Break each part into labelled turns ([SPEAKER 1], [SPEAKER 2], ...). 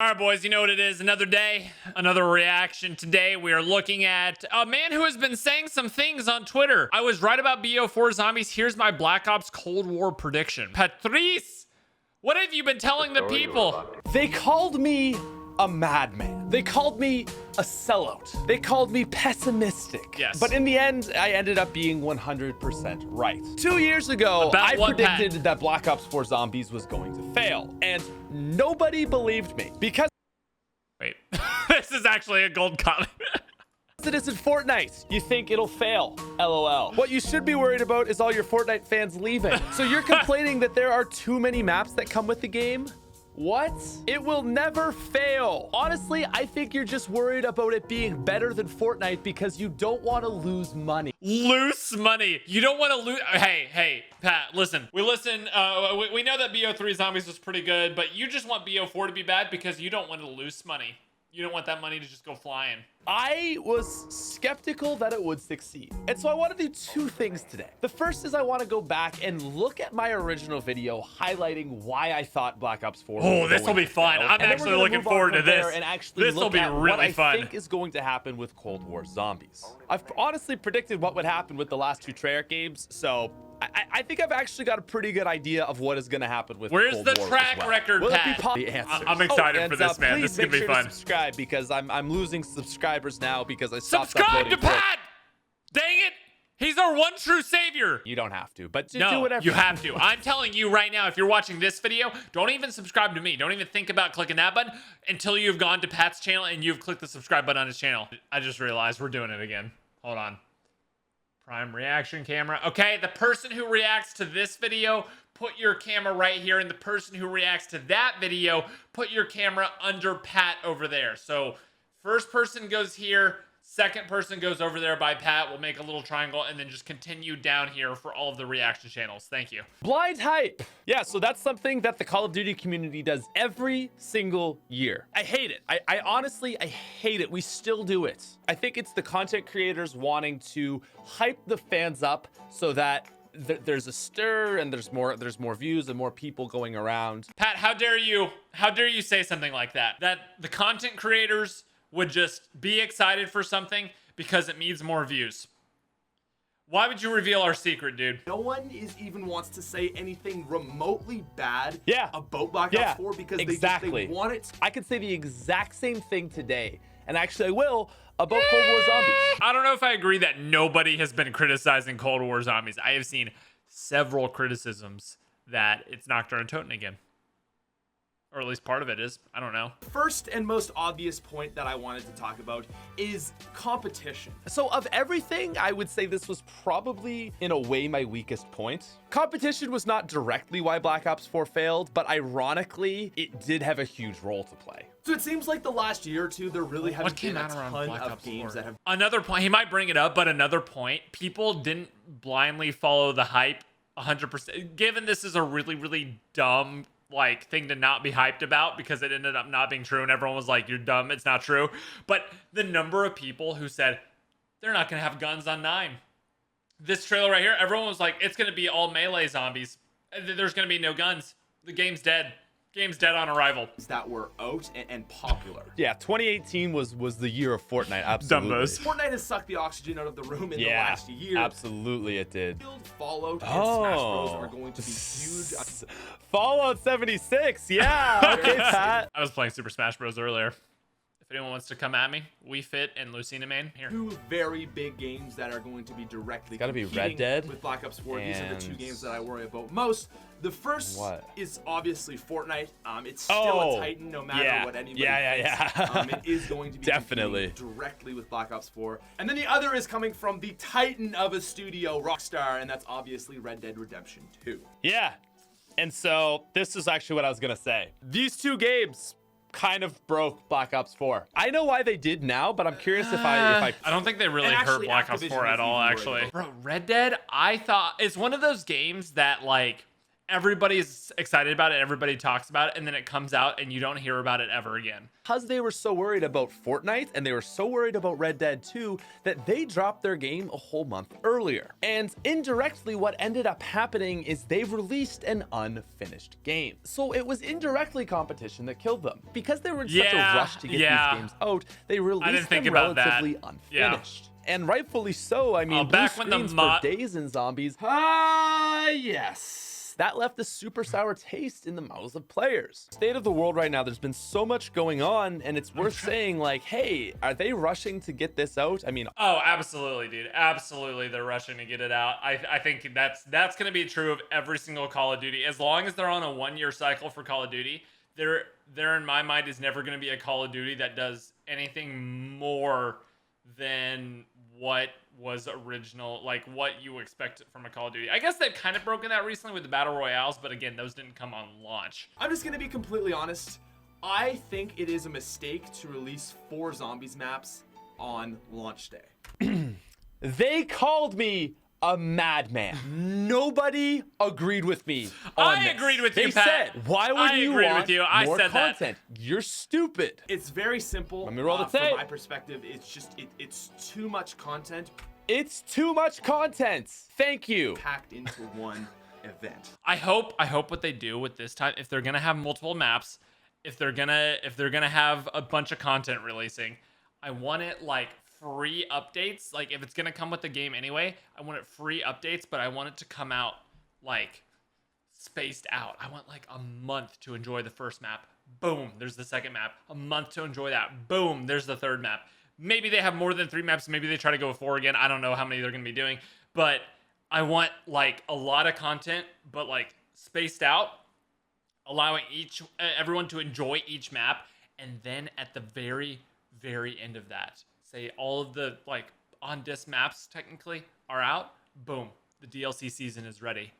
[SPEAKER 1] All right, boys, you know what it is. Another day, another reaction. Today, we are looking at a man who has been saying some things on Twitter. I was right about BO4 zombies. Here's my Black Ops Cold War prediction. Patrice, what have you been telling the people?
[SPEAKER 2] They called me a madman. They called me a sellout. They called me pessimistic.
[SPEAKER 1] Yes.
[SPEAKER 2] But in the end, I ended up being 100% right. 2 years ago, I predicted that Black Ops 4 Zombies was going to fail. And nobody believed me because...
[SPEAKER 1] Wait, this is actually a gold comment.
[SPEAKER 2] It isn't Fortnite. You think it'll fail. LOL. What you should be worried about is all your Fortnite fans leaving. So you're complaining that there are too many maps that come with the game? What? It will never fail. Honestly, I think you're just worried about it being better than Fortnite because you don't want to lose money.
[SPEAKER 1] Lose money. You don't want to lose. Hey, Pat, listen. We know that BO3 Zombies was pretty good, but you just want BO4 to be bad because you don't want to lose money. You don't want that money to just go flying.
[SPEAKER 2] I was skeptical that it would succeed. And so I want to do two things today. The first is I want to go back and look at my original video highlighting why I thought Black Ops 4
[SPEAKER 1] Oh, this will be fun. I'm actually looking forward to this.
[SPEAKER 2] And actually
[SPEAKER 1] this will be really fun.
[SPEAKER 2] What I think is going to happen with Cold War Zombies. I've honestly predicted what would happen with the last two Treyarch games, so I think I've actually got a pretty good idea of what is going to happen with
[SPEAKER 1] Where's
[SPEAKER 2] Cold
[SPEAKER 1] the
[SPEAKER 2] War
[SPEAKER 1] track record, Pat? I'm excited for this, man. This is going to be fun.
[SPEAKER 2] Subscribe because I'm losing subscribers now because I stopped
[SPEAKER 1] Subscribe to Pat! Dang it! He's our one true savior.
[SPEAKER 2] You don't have to, but
[SPEAKER 1] no,
[SPEAKER 2] do whatever.
[SPEAKER 1] You have to. I'm telling you right now, if you're watching this video, don't even subscribe to me. Don't even think about clicking that button until you've gone to Pat's channel and you've clicked the subscribe button on his channel. I just realized we're doing it again. Hold on. Prime reaction camera. Okay, the person who reacts to this video, put your camera right here, and the person who reacts to that video, put your camera under Pat over there. So first person goes here, second person goes over there by Pat. We'll make a little triangle and then just continue down here for all of the reaction channels. Thank you.
[SPEAKER 2] Blind hype. Yeah, so that's something that the Call of Duty community does every single year. I hate it. I honestly hate it. We still do it. I think it's the content creators wanting to hype the fans up so that there's a stir and there's more views and more people going around.
[SPEAKER 1] Pat, how dare you say something like that? That the content creators would just be excited for something because it needs more views. Why would you reveal our secret, dude?
[SPEAKER 3] No one even wants to say anything remotely bad about Black
[SPEAKER 2] Ops
[SPEAKER 3] 4 because
[SPEAKER 2] exactly.
[SPEAKER 3] they want it.
[SPEAKER 2] I could say the exact same thing today, and actually I will, about Cold War Zombies.
[SPEAKER 1] I don't know if I agree that nobody has been criticizing Cold War Zombies. I have seen several criticisms that it's Nocturne and Toten again. Or at least part of it is. I don't know.
[SPEAKER 3] First and most obvious point that I wanted to talk about is competition.
[SPEAKER 2] So of everything, I would say this was probably, in a way, my weakest point. Competition was not directly why Black Ops 4 failed, but ironically, it did have a huge role to play.
[SPEAKER 3] So it seems like the last year or two, there really haven't been a ton of games that have...
[SPEAKER 1] Another point, he might bring it up, but another point, people didn't blindly follow the hype 100%. Given this is a really, really dumb thing to not be hyped about because it ended up not being true and everyone was like, you're dumb, it's not true. But the number of people who said they're not gonna have guns on 9. This trailer right here, everyone was like, it's gonna be all melee zombies. There's gonna be no guns. The game's dead. Game's dead on arrival.
[SPEAKER 3] That were out and popular.
[SPEAKER 2] Yeah, 2018 was the year of Fortnite, absolutely.
[SPEAKER 1] Dumbos.
[SPEAKER 3] Fortnite has sucked the oxygen out of the room in the last year.
[SPEAKER 2] Absolutely it did.
[SPEAKER 3] Fallout and Smash Bros are going to be huge.
[SPEAKER 2] Fallout 76, yeah. Okay, Pat.
[SPEAKER 1] I was playing Super Smash Bros earlier. If anyone wants to come at me, We Fit and Lucina Main here.
[SPEAKER 3] Two very big games that are going to be directly
[SPEAKER 2] competing Red Dead
[SPEAKER 3] with Black Ops 4. These are the two games that I worry about most. The first is obviously Fortnite. It's still a Titan no matter what anybody thinks. It is going to be
[SPEAKER 2] definitely
[SPEAKER 3] directly with Black Ops 4. And then the other is coming from the Titan of a studio, Rockstar, and that's obviously Red Dead Redemption 2.
[SPEAKER 2] Yeah. And so this is actually what I was going to say. These two games kind of broke Black Ops 4. I know why they did now, but I'm curious if I
[SPEAKER 1] don't think they really hurt Black Ops 4 at all, actually. Bro, Red Dead, I thought it's one of those games that everybody's excited about it, everybody talks about it, and then it comes out and you don't hear about it ever again.
[SPEAKER 2] Because they were so worried about Fortnite and they were so worried about Red Dead 2 that they dropped their game a whole month earlier. And indirectly, what ended up happening is they released an unfinished game. So it was indirectly competition that killed them. Because they were in such a rush to get these games out, they released them relatively unfinished. And rightfully so. I mean, blue screens for days in zombies. Yes. That left a super sour taste in the mouths of players. State of the world right now, there's been so much going on, and it's worth saying, like, hey, are they rushing to get this out? I mean,
[SPEAKER 1] oh, absolutely, dude. Absolutely, they're rushing to get it out. I think that's going to be true of every single Call of Duty. As long as they're on a 1-year cycle for Call of Duty, there in my mind is never going to be a Call of Duty that does anything more than what was original, like what you expect from a Call of Duty. I guess they've kind of broken that recently with the Battle Royales, but again, those didn't come on launch.
[SPEAKER 3] I'm just gonna be completely honest. I think it is a mistake to release 4 zombies maps on launch day.
[SPEAKER 2] They called me a madman. Nobody agreed with me on this.
[SPEAKER 1] Agreed with you, Pat.
[SPEAKER 2] They said, why would you want more content? You're stupid.
[SPEAKER 3] It's very simple.
[SPEAKER 2] Let me roll the tape.
[SPEAKER 3] From my perspective, it's just, it's too much content.
[SPEAKER 2] It's too much content. Thank you.
[SPEAKER 3] Packed into one event.
[SPEAKER 1] I hope what they do with this time, if they're gonna have multiple maps, if they're gonna have a bunch of content releasing, I want it like free updates. Like if it's gonna come with the game anyway, I want it free updates, but I want it to come out like spaced out. I want like a month to enjoy the first map. Boom, there's the second map. A month to enjoy that. Boom, there's the third map. Maybe they have more than 3 maps. Maybe they try to go with 4 again. I don't know how many they're gonna be doing, but I want like a lot of content, but like spaced out, allowing everyone to enjoy each map, and then at the very end of that, say all of the like on disc maps technically are out. Boom, the DLC season is ready.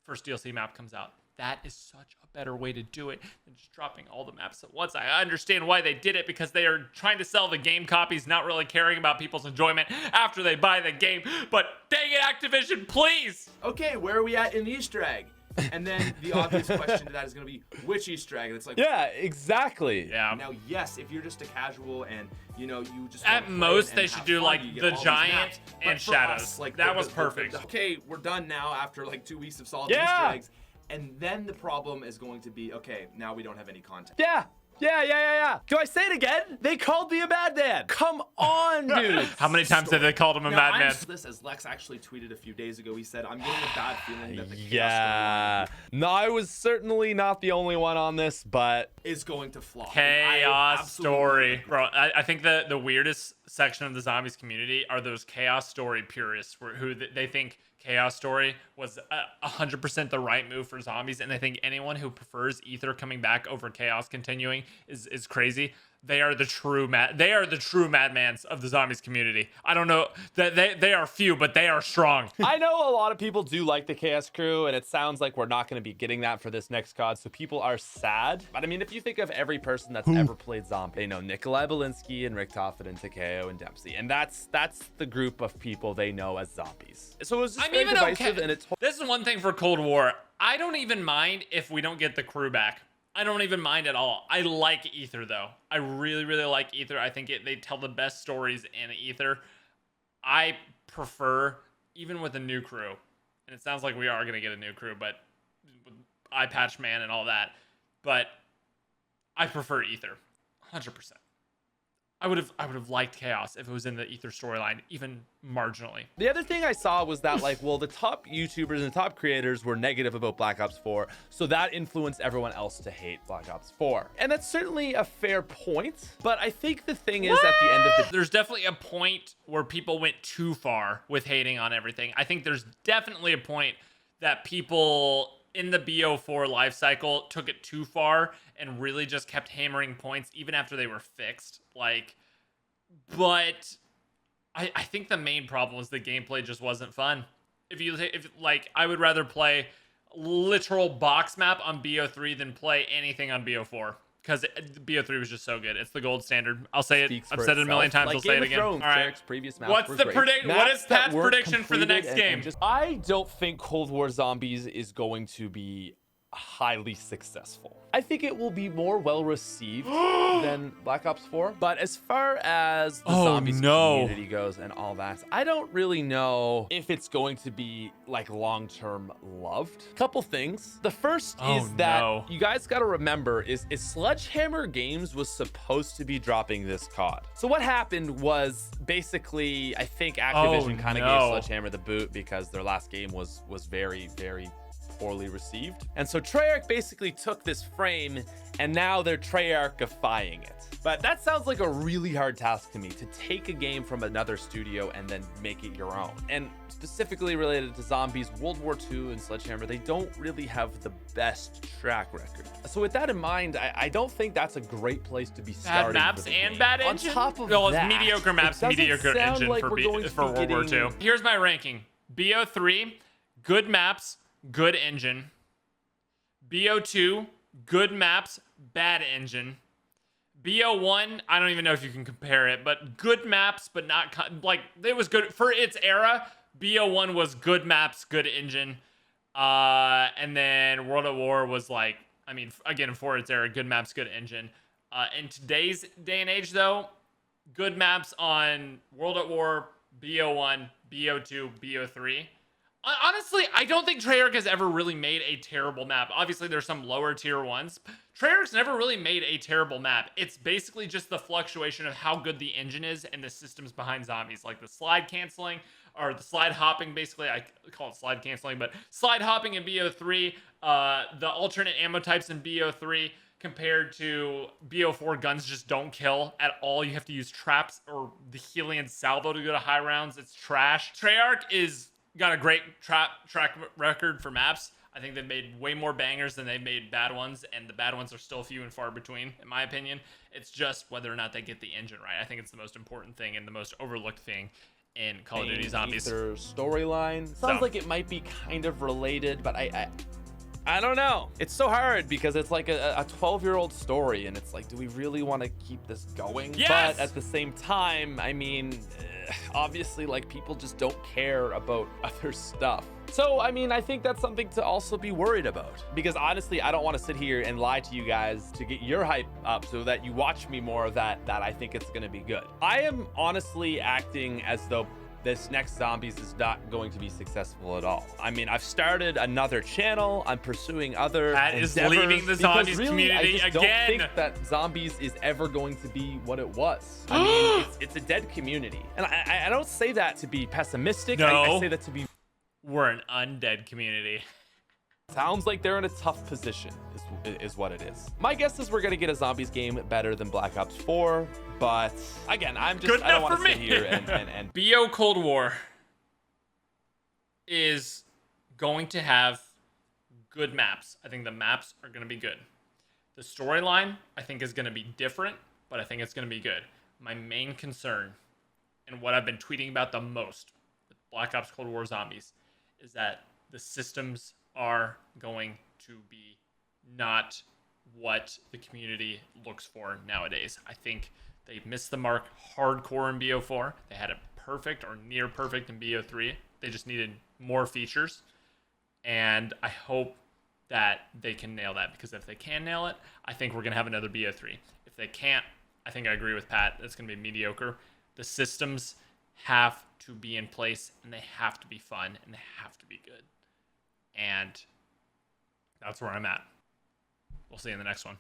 [SPEAKER 1] First DLC map comes out. That is such a better way to do it than just dropping all the maps at once. I understand why they did it, because they are trying to sell the game copies, not really caring about people's enjoyment after they buy the game. But dang it, Activision, please!
[SPEAKER 3] Okay, where are we at in the Easter egg? And then the obvious question to that is going to be, which Easter egg? And it's like,
[SPEAKER 2] yeah, exactly.
[SPEAKER 1] Yeah.
[SPEAKER 3] Now, yes, if you're just a casual and you know you just
[SPEAKER 1] at most they should do
[SPEAKER 3] fun,
[SPEAKER 1] like the giant and shadows.
[SPEAKER 3] Us, like
[SPEAKER 1] that was perfect.
[SPEAKER 3] Okay, we're done now after like 2 weeks of solid Easter eggs. And then the problem is going to be, okay, now we don't have any content.
[SPEAKER 2] Yeah. Do I say it again? They called me a madman. Come on, dude.
[SPEAKER 1] How many times have they called him a madman?
[SPEAKER 3] This, as Lex actually tweeted a few days ago, he said, I'm getting a bad feeling that the
[SPEAKER 2] Chaos No, I was certainly not the only one on this, but
[SPEAKER 3] is going to flop.
[SPEAKER 1] Chaos story. Bro, I think the weirdest section of the zombies community are those chaos story purists who they think Chaos Story was 100% the right move for zombies, and I think anyone who prefers Aether coming back over Chaos continuing is crazy. They are the true madmans of the zombies community. I don't know that they are few, but they are strong.
[SPEAKER 2] I know a lot of people do like the Chaos Crew, and it sounds like we're not going to be getting that for this next COD, so people are sad. But I mean, if you think of every person that's ever played zombie, they know Nikolai Belinsky and Rick Toffet and Takeo and Dempsey, and that's the group of people they know as zombies. So it was just very divisive, and it's.
[SPEAKER 1] This is one thing for Cold War. I don't even mind if we don't get the crew back. I don't even mind at all. I like Aether, though. I really like Aether. I think they tell the best stories in Aether. I prefer, even with a new crew, and it sounds like we are going to get a new crew, but with Eye Patch Man and all that, but I prefer Aether, 100%. I would have liked Chaos if it was in the Aether storyline, even marginally.
[SPEAKER 2] The other thing I saw was that, like, well, the top YouTubers and the top creators were negative about Black Ops 4, so that influenced everyone else to hate Black Ops 4. And that's certainly a fair point, but I think the thing is at the end of the...
[SPEAKER 1] There's definitely a point where people went too far with hating on everything. I think there's definitely a point that people in the BO4 life cycle took it too far and really just kept hammering points even after they were fixed. Like, but I think the main problem was the gameplay just wasn't fun. If I would rather play literal box map on BO3 than play anything on BO4. because BO3 was just so good. It's the gold standard. I'll say it.
[SPEAKER 2] Speaks
[SPEAKER 1] I've
[SPEAKER 2] for
[SPEAKER 1] said it a million
[SPEAKER 2] itself.
[SPEAKER 1] times.
[SPEAKER 2] Like
[SPEAKER 1] I'll say
[SPEAKER 2] Game
[SPEAKER 1] it
[SPEAKER 2] of
[SPEAKER 1] again.
[SPEAKER 2] Thrones,
[SPEAKER 1] All right.
[SPEAKER 2] Treyarch's previous maps
[SPEAKER 1] What's
[SPEAKER 2] were
[SPEAKER 1] the
[SPEAKER 2] great.
[SPEAKER 1] What is
[SPEAKER 2] Maps that
[SPEAKER 1] Pat's
[SPEAKER 2] weren't
[SPEAKER 1] prediction for the
[SPEAKER 2] completed
[SPEAKER 1] next game?
[SPEAKER 2] I don't think Cold War Zombies is going to be highly successful. I think it will be more well received than Black Ops 4. But as far as the zombies community goes and all that, I don't really know if it's going to be like long-term loved. Couple things. The first is that you guys got to remember is Sledgehammer Games was supposed to be dropping this COD. So what happened was basically, I think Activision kind of gave Sledgehammer the boot because their last game was very, very poorly received. And so Treyarch basically took this frame and now they're Treyarchifying it. But that sounds like a really hard task to me, to take a game from another studio and then make it your own. And specifically related to zombies, World War II and Sledgehammer, they don't really have the best track record. So with that in mind, I don't think that's a great place to be starting.
[SPEAKER 1] Bad maps and bad engine?
[SPEAKER 2] On top of
[SPEAKER 1] that, mediocre maps, mediocre engine
[SPEAKER 2] like
[SPEAKER 1] for World War II. Here's my ranking. BO3, good maps, good engine. BO2, good maps, bad engine. BO1, I don't even know if you can compare it, but good maps, but not like it was good for its era. BO1 was good maps, good engine. And then World at War was like, I mean, again, for its era, good maps, good engine. In today's day and age, though, good maps on World at War, BO1, BO2, BO3. Honestly, I don't think Treyarch has ever really made a terrible map. Obviously, there's some lower tier ones. Treyarch's never really made a terrible map. It's basically just the fluctuation of how good the engine is and the systems behind zombies, like the slide canceling or the slide hopping. Basically, I call it slide canceling, but slide hopping in BO3, the alternate ammo types in BO3 compared to BO4, guns just don't kill at all. You have to use traps or the Helian salvo to go to high rounds. It's trash. Treyarch got a great track record for maps. I think they've made way more bangers than they've made bad ones, and the bad ones are still few and far between, in my opinion. It's just whether or not they get the engine right. I think it's the most important thing and the most overlooked thing in Call of Duty Zombies.
[SPEAKER 2] Aether storyline sounds like it might be kind of related, but I don't know. It's so hard because it's like a 12-year-old story, and it's like, do we really want to keep this going?
[SPEAKER 1] Yes!
[SPEAKER 2] But at the same time, I mean, obviously, like, people just don't care about other stuff. So, I mean, I think that's something to also be worried about, because honestly, I don't want to sit here and lie to you guys to get your hype up so that you watch me more of that I think it's going to be good. I am honestly acting as though this next Zombies is not going to be successful at all. I mean, I've started another channel. I'm pursuing other
[SPEAKER 1] endeavors. Is leaving the Zombies community
[SPEAKER 2] again. I don't think that Zombies is ever going to be what it was. I mean, it's a dead community. And I don't say that to be pessimistic.
[SPEAKER 1] No.
[SPEAKER 2] I say that to be...
[SPEAKER 1] We're an undead community.
[SPEAKER 2] Sounds like they're in a tough position, is what it is. My guess is we're gonna get a Zombies game better than Black Ops 4, but again, I don't want to sit here and
[SPEAKER 1] BO Cold War is going to have good maps. I think the maps are gonna be good. The storyline, I think, is gonna be different, but I think it's gonna be good. My main concern, and what I've been tweeting about the most with Black Ops Cold War Zombies, is that the systems are going to be not what the community looks for nowadays. I think they missed the mark hardcore in BO4. They had it perfect or near perfect in BO3. They just needed more features. And I hope that they can nail that, because if they can nail it, I think we're going to have another BO3. If they can't, I think I agree with Pat. It's going to be mediocre. The systems have to be in place, and they have to be fun, and they have to be good. And that's where I'm at. We'll see you in the next one.